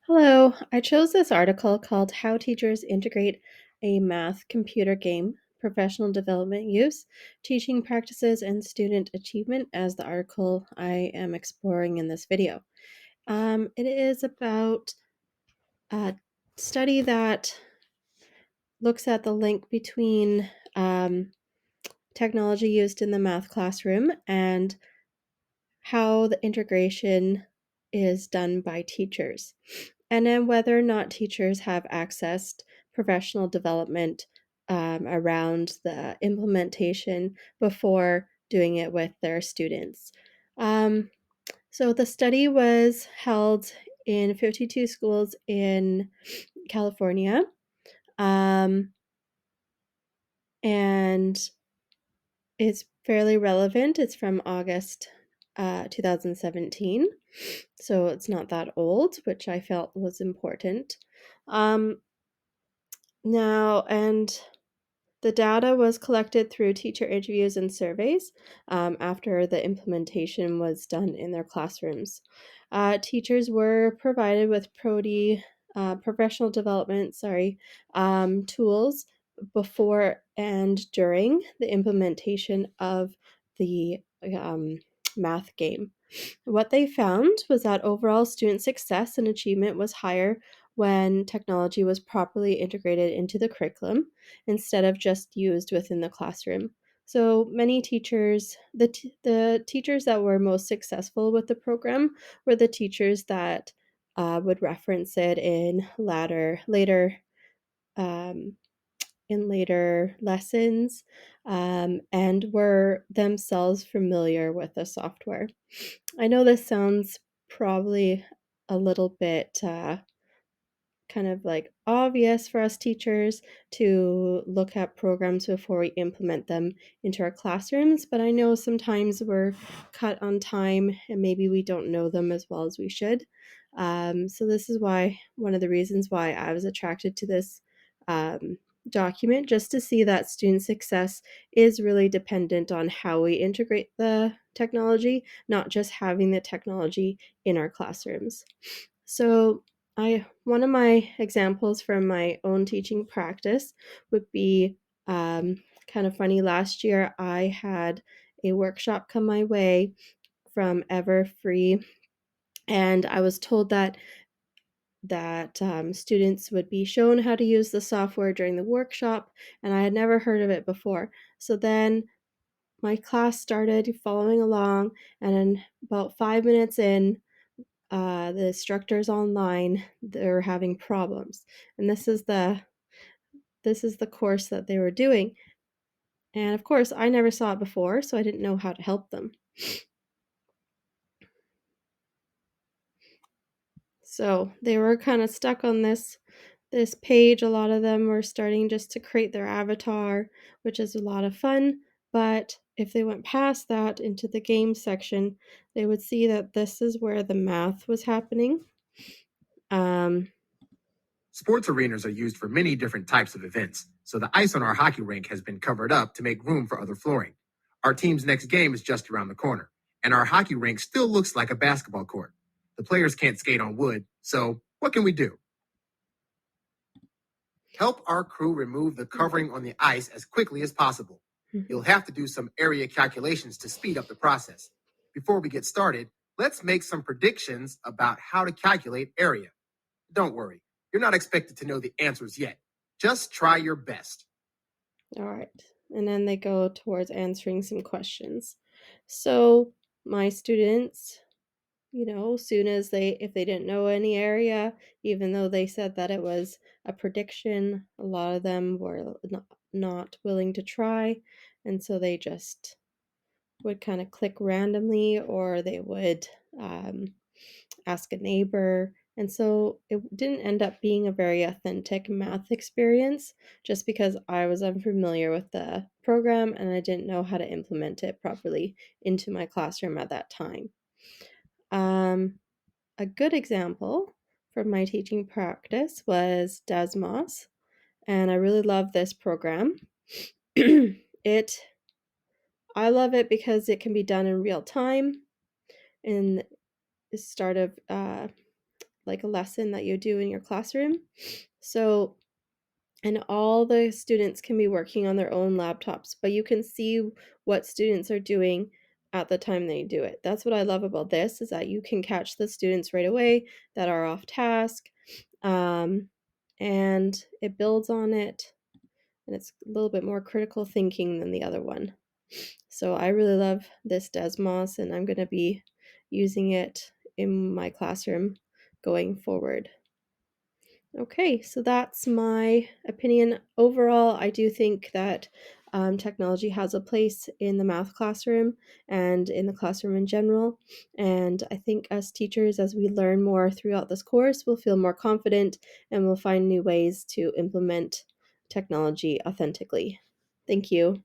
Hello, I chose this article called How Teachers Integrate a Math Computer Game, Professional Development Use, Teaching Practices, and Student Achievement as the article I am exploring in this video. It is about a study that looks at the link between technology used in the math classroom and how the integration is done by teachers, and then whether or not teachers have accessed professional development around the implementation before doing it with their students. Um, so the study was held in 52 schools in California, um, and it's fairly relevant. It's from August 2017, so it's not that old, which I felt was important. Um, Now, and the data was collected through teacher interviews and surveys after the implementation was done in their classrooms. Teachers were provided with professional development, tools before and during the implementation of the math game. What they found was that overall student success and achievement was higher when technology was properly integrated into the curriculum instead of just used within the classroom. So many teachers, the teachers that were most successful with the program were the teachers that would reference it um, in later lessons, and were themselves familiar with the software. I know this sounds probably a little bit kind of like obvious for us teachers to look at programs before we implement them into our classrooms, but I know sometimes we're cut on time and maybe we don't know them as well as we should. So this is why one of the reasons why I was attracted to this um, document, just to see that student success is really dependent on how we integrate the technology, not just having the technology in our classrooms. So I one of my examples from my own teaching practice would be kind of funny. Last year, I had a workshop come my way from Everfree, and I was told that students would be shown how to use the software during the workshop, and I had never heard of it before. So then my class started following along, and then about 5 minutes in, the instructors online, they're having problems, and this is the course that they were doing, and of course I never saw it before, so I didn't know how to help them. So they were kind of stuck on this page. A lot of them were starting just to create their avatar, which is a lot of fun, but if they went past that into the game section, they would see that this is where the math was happening. um, Sports arenas are used for many different types of events, so the ice on our hockey rink has been covered up to make room for other flooring. Our team's next game is just around the corner, and our hockey rink still looks like a basketball court. The players can't skate on wood, so what can we do? Help our crew remove the covering on the ice as quickly as possible. You'll have to do some area calculations to speed up the process. Before we get started, let's make some predictions about how to calculate area. Don't worry, you're not expected to know the answers yet. Just try your best. All right. And then they go towards answering some questions. So my students, soon as if they didn't know any area, even though they said that it was a prediction, a lot of them were not willing to try. And so they just would kind of click randomly, or they would ask a neighbor. And so it didn't end up being a very authentic math experience, just because I was unfamiliar with the program and I didn't know how to implement it properly into my classroom at that time. A good example from my teaching practice was Desmos, and I really love this program. it I love it because it can be done in real time. In the start of like a lesson that you do in your classroom. So, and all the students can be working on their own laptops, but you can see what students are doing at the time they do it. That's what I love about this, is that you can catch the students right away that are off task, um, and it builds on it, and it's a little bit more critical thinking than the other one. So I really love this Desmos, and I'm going to be using it in my classroom going forward. Okay, so that's my opinion. Overall, I do think that technology has a place in the math classroom and in the classroom in general. And I think as teachers, as we learn more throughout this course, we'll feel more confident and we'll find new ways to implement technology authentically. Thank you.